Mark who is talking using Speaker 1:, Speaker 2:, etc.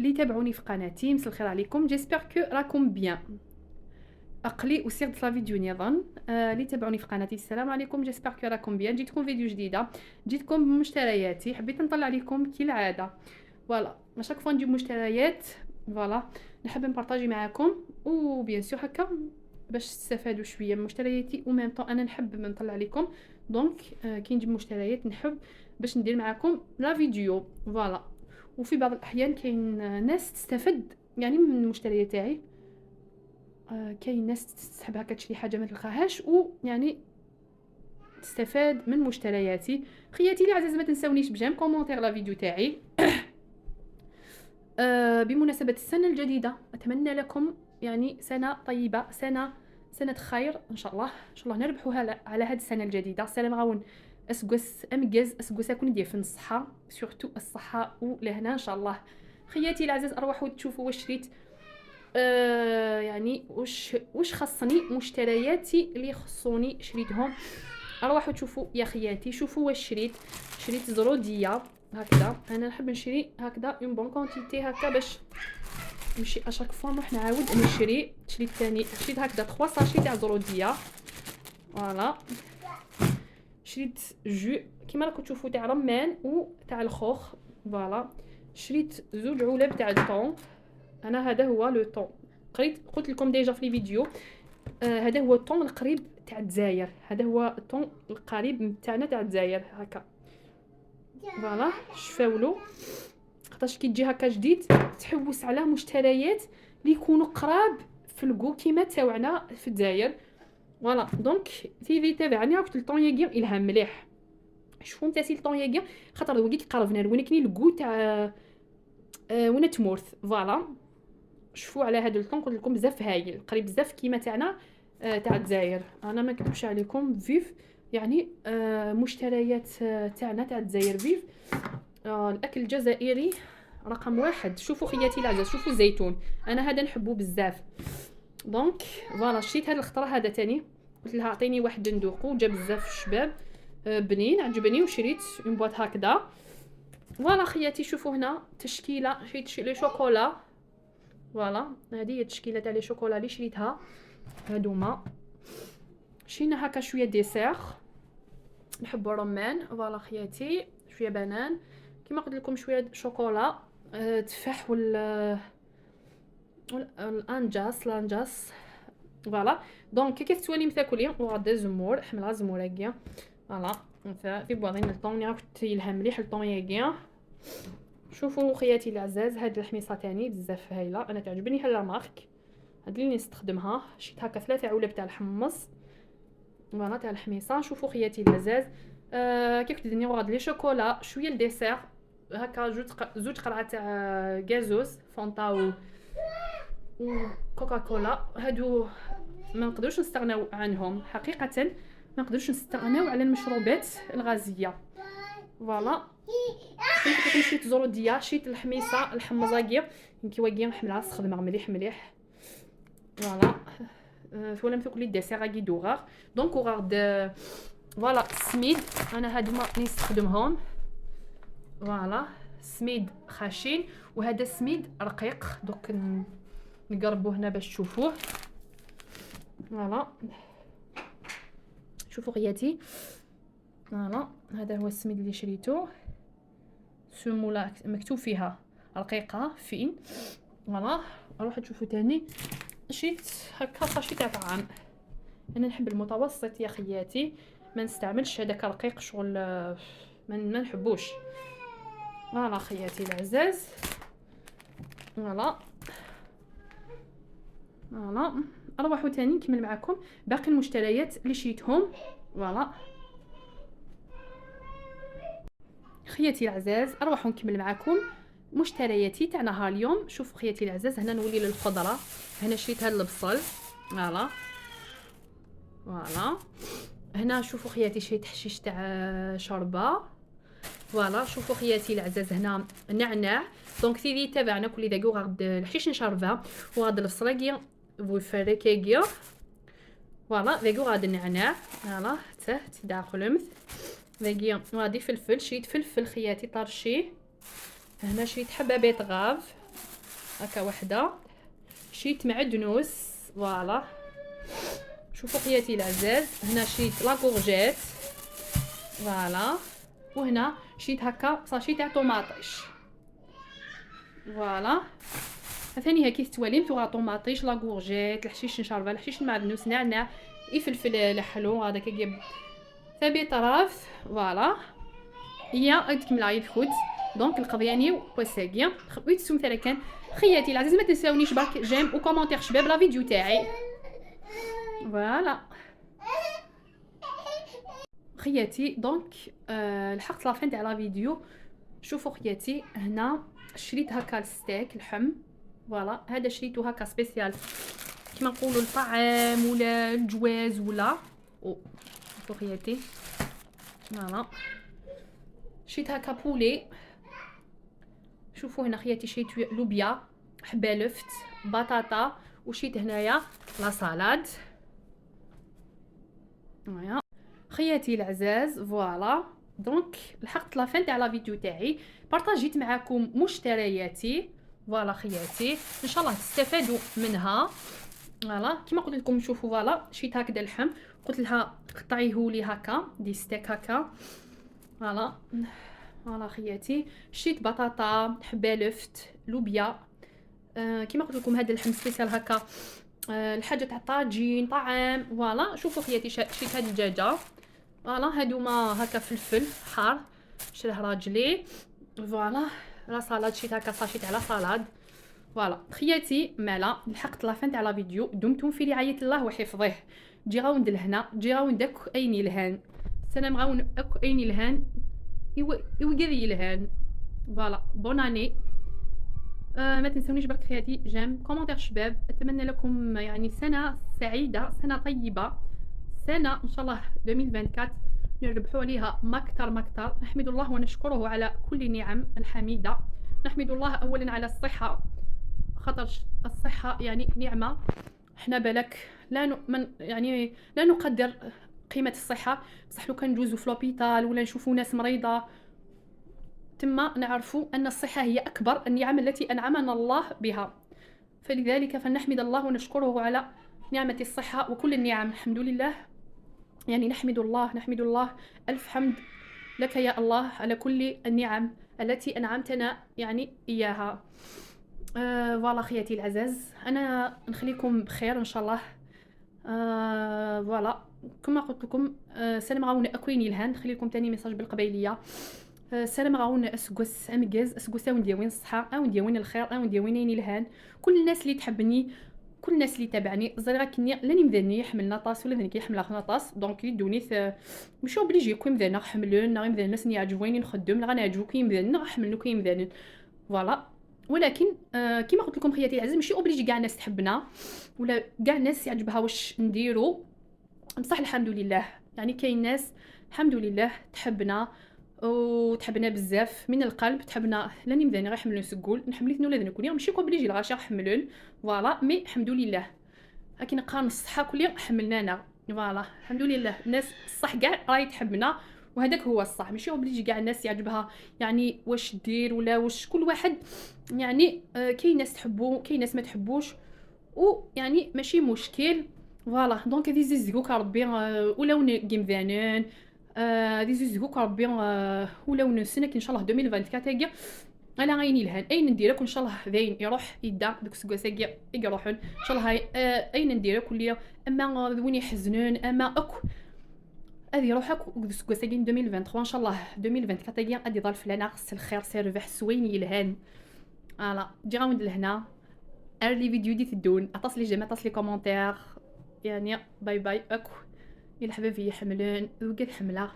Speaker 1: اللي تابعوني في قناتي مساء الخير عليكم. جيسبر كو راكم بيان. اقلي وسير لا فيديو نظن اللي تابعوني في قناتي السلام عليكم. جيسبر كو راكم بيان. جيتكم فيديو جديده، جيتكم بمشترياتي. حبيت نطلع عليكم كالعاده فوالا ماشاك فوا نجيب مشتريات فوالا نحب نبارطاجي معاكم وبيان سور هكا باش تستفادوا شويه من مشترياتي وميم طون انا نحب نطلع عليكم. دونك كي نجيب مشتريات نحب باش ندير معاكم لا فيديو فوالا. وفي بعض الاحيان كاين ناس تستفد يعني من المشتريات تاعي. كاين ناس تحب هكا تشري حاجه ما تلقاهاش ويعني تستفاد من مشترياتي. خياتي العزاز ما تنساونيش بجيم كومونتير لا فيديو تاعي. بمناسبه السنه الجديده اتمنى لكم يعني سنه طيبه، سنه خير ان شاء الله. ان شاء الله نربحوها على هذه السنه الجديده. سلام غاون اسقس امجز اسقس اكون ديال في الصحه سورتو الصحه ولهنا ان شاء الله. خياتي العزاز اروحوا تشوفوا واش شريت يعني واش خصني مشترياتي اللي خصوني شريتهم. اروحوا تشوفوا يا خياتي شوفوا واش شريت زروديه هكذا. انا نحب نشري هكذا اون بون كونتيتي هكا باش نمشي اشاك فوا نروح نعاود نشري. شريت ثاني شريت هكذا 3 ساشي تاع زروديه فوالا. شريت جو كيما راكم تشوفوا تاع رمان وتاع الخوخ فوالا. شريت زوج علب تاع الطون. انا هذا هو لو طون قلت لكم ديجا في لي فيديو. هذا هو الطون القريب تاع الجزائر. هذا هو الطون القريب تاعنا تاع الجزائر هكا فوالا. شفاولو خاطرش كي تجي هكا جديد تحوس على مشتريات اللي يكونوا قراب في الكو كيما تاوعنا في الجزائر فوالا. دونك اللي تابعني قلت الطون ياكي الهام مليح. شوفوا نتا سي الطون ياكي خاطر وكيك قربنا وين كاين الكو تاع وين تمورث فوالا. شوفوا على هذا الطون قلت لكم بزاف هايل قريب بزاف كيما تاعنا تاع الجزائر. انا ما نكذبش عليكم فيف يعني مشتريات تاعنا تاع الجزائر فيف. الاكل الجزائري رقم واحد. شوفوا خياتي العزاز شوفوا الزيتون انا هذا نحبه بزاف. دونك فوالا شريت هذا الخطره هذا تاني قلت لها اعطيني واحد ندوقو جا بزاف الشباب بنين عجبني وشريت اون بواط هكذا فوالا. خياتي شوفوا هنا تشكيله شريت لي شوكولا فوالا. هذه هي التشكيله تاع لي شوكولا اللي شريتها هادوما. شرينا هكا شويه ديسير نحبوا رمان فوالا خياتي شويه بنان كيما قلت لكم شويه شوكولا تفاح الانجاس فوالا. دونك كيف تواني متاكلين وغدا زمور حمله زموراكيا فوالا. في بواضين الطون راكت يلهم مليح الطون ياكيا. شوفوا خياتي العزاز هاد الحميصه تاني بزاف هايله انا تعجبني هلا مارك هاد اللي نستخدمها. شريت هكا 3 علب تاع الحمص فوالا تاع الحميصه. شوفوا خياتي العزاز كيف تدني وغاد لي شوكولا شويه الديسير هكا زوج قرعه تاع غازوز فونتا و كوكا كولا. هادو ما نقدروش نستغناو عنهم حقيقه ما نقدروش نستغناو على المشروبات الغازيه فوالا. كنت شريت زروديه شريت الحميصه الحمصاكي كيواكي حمله نستخدمها مليح فوالا. ولا مثوك لي ديسير غي دوغار دونك وغارد فوالا. سميد انا هادو ما نستخدمهم فوالا. سميد خشين وهذا سميد رقيق دوك نقربوه هنا باش تشوفوه فوالا. شوفوا غياتي فوالا هذا هو السميد اللي شريته سمولا مكتوب فيها رقيقه فين فوالا. اروح تشوفوا تاني شريت هكا ساشي تاع طعام. انا نحب المتوسط يا خياتي ما نستعملش هذاك رقيق شغل ما نحبوش فوالا خياتي العزاز فوالا. اروحوا تاني نكمل معكم باقي المشتريات اللي شريتهم فوالا. خياتي العزاز اروحوا نكمل معكم مشترياتي تاع نهار اليوم. شوفوا خياتي العزاز هنا نولي للخضره. هنا شريت هذا البصل فوالا. هنا شوفوا خياتي شريت حشيش تاع شوربه فوالا. شوفوا خياتي العزاز هنا نعناع دونك اللي تابعنا كل داكو غاد الحشيش نشربها وغاد البصلاكيا وفريكاكيا فوالا. داكو غاد النعناع فوالا تحت داخل مث داكيا وغادي فلفل. شريت فلفل خياتي طرشي. هنا شريت حبه بيطغاف هكا وحده. شريت معدنوس فوالا. شوفوا خياتي العزاز، هنا شريت لاكورجيت فوالا، وهنا شريت هكا ساشي تاع طوماطيش فوالا. ثاني كيف تواليم تاع طوماطيش لاكورجيت الحشيش نشاربه الحشيش المعدنوس نعناع فلفل الحلو هذاك كيب ثابت طراف فوالا. هي تكمل عيد خد دونك القضياني وساقيه خويت سوم ثلا كان خياتي العزيز ما تنساونيش برك جيم وكومونتير شباب لا فيديو تاعي فوالا. خياتي دونك لحقت لافين تاع لا فيديو. شوفوا خياتي هنا شريت هكا الستيك اللحم فوالا. هذا شريته هكا سبيسيال كيما نقولوا الطعام ولا الجواز ولا شوفوا خياتي فوالا. شريت هكا بولي. شوفوا هنا خياتي شريت لوبيا حبه لفت بطاطا وشريت هنايا لا سالاد هيا خياتي العزاز فوالا. دونك لحقت لافين تاع لا فيديو تاعي بارطاجيت معاكم مشترياتي فوالا خياتي ان شاء الله تستفادوا منها فوالا. كيما قلت لكم شوفوا فوالا شريت هكذا اللحم قلت لها قطعيهولي هكا دي ستيك هكا فوالا فوالا خياتي. شريت بطاطا حبه لفت لوبيا كيما قلت لكم هذا اللحم سبيسيال هكا الحاجه تاع طاجين طعام فوالا. شوفوا خياتي شريت هاد الدجاجه فوالا. هادوما هكا فلفل حار شراه راجلي فوالا. لا سالاد شريت هكا ساشي تاع لا سالاد فوالا. خياتي مالا لحقت لافين تاع لا فيديو. دمتم في رعايه الله وحفظه. جي غاوند لهنا جي غاوند اك ايني الهان سلام غاون اك ايني الهان يوقذي الهان فوالا. بون اني ما تنسونيش برك خياتي جيم كومونتير شباب. اتمنى لكم يعني سنه سعيده سنه طيبه سنه ان شاء الله 2024 نربحوا عليها ما اكثر. نحمد الله ونشكره على كل النعم الحميده. نحمد الله اولا على الصحه خاطر الصحه يعني نعمه. احنا بالك يعني لا نقدر قيمه الصحه بصح لو كان ندوزو في لوبيتال ولا نشوفوا ناس مريضه تما نعرفوا ان الصحه هي اكبر النعم التي انعمنا الله بها. فلذلك فنحمد الله ونشكره على نعمه الصحه وكل النعم الحمد لله. يعني نحمد الله الف حمد لك يا الله على كل النعم التي انعمتنا يعني اياها فوالا خياتي العزاز. انا نخليكم بخير ان شاء الله فوالا. كما قلت لكم سلام غاون اكويني الهان. نخلي لكم تاني ميساج بالقبيليه سلام غاون اسكوس امكاز اسكوس اون ديوين الصحه اون ديوين الخير اون ديوين الهان. كل الناس اللي تحبني كل الناس اللي تابعني زريغا كني لاني مذني يحملنا طاس ولا ذني كيحمل اخنا طاس دونك يدوني ماشي اوبليجي يكون مذنا حملون نغي مذنا الناس اللي يعجبوني نخدم لا غنعجبو كي مذنا نحملو كي مذنا فوالا. ولكن كيما قلت لكم خياتي العزيز ماشي اوبليجي كاع الناس تحبنا ولا كاع الناس يعجبها واش نديرو بصح الحمد لله يعني كاين ناس الحمد لله تحبنا وتحبنا بزاف من القلب تحبنا لاني مذاني غير حملون سكول نحمليت ولا ذنكوني ماشي اوبليجي الغاشا حملون فوالا. مي الحمد لله لكن قان الصحه كل يوم حملنانا فوالا الحمد لله. الناس الصح كاع راهي تحبنا وهذاك هو الصح ماشي اوبليجي كاع الناس يعجبها يعني واش دير ولا واش كل واحد يعني كاين ناس تحبو كاين ناس ما تحبوش ويعني ماشي مشكل فوالا. دونك هذه زيزكوك ربي ولاو كيمذانين هذه زيزكوك ربي ولاو نسنك ان شاء الله 2024 كاع انا غايني لهان اين نديرك ان شاء الله ذاين يروح يدا دوك سكواساكيا يروحون ان شاء الله هاي اين نديرك كل اما ذوني يحزنون اما اكو هذه روحك سكواساكين 2023 ان شاء الله 2024 غادي يضل فلانا خص الخير سير ربح سويني لهان فوالا. جي غاوند لهنا لي فيديو دي تدون عطاس لي جيم عطاس لي كومونتير يعني باي باي اكو الحباب يحملون وقت حمله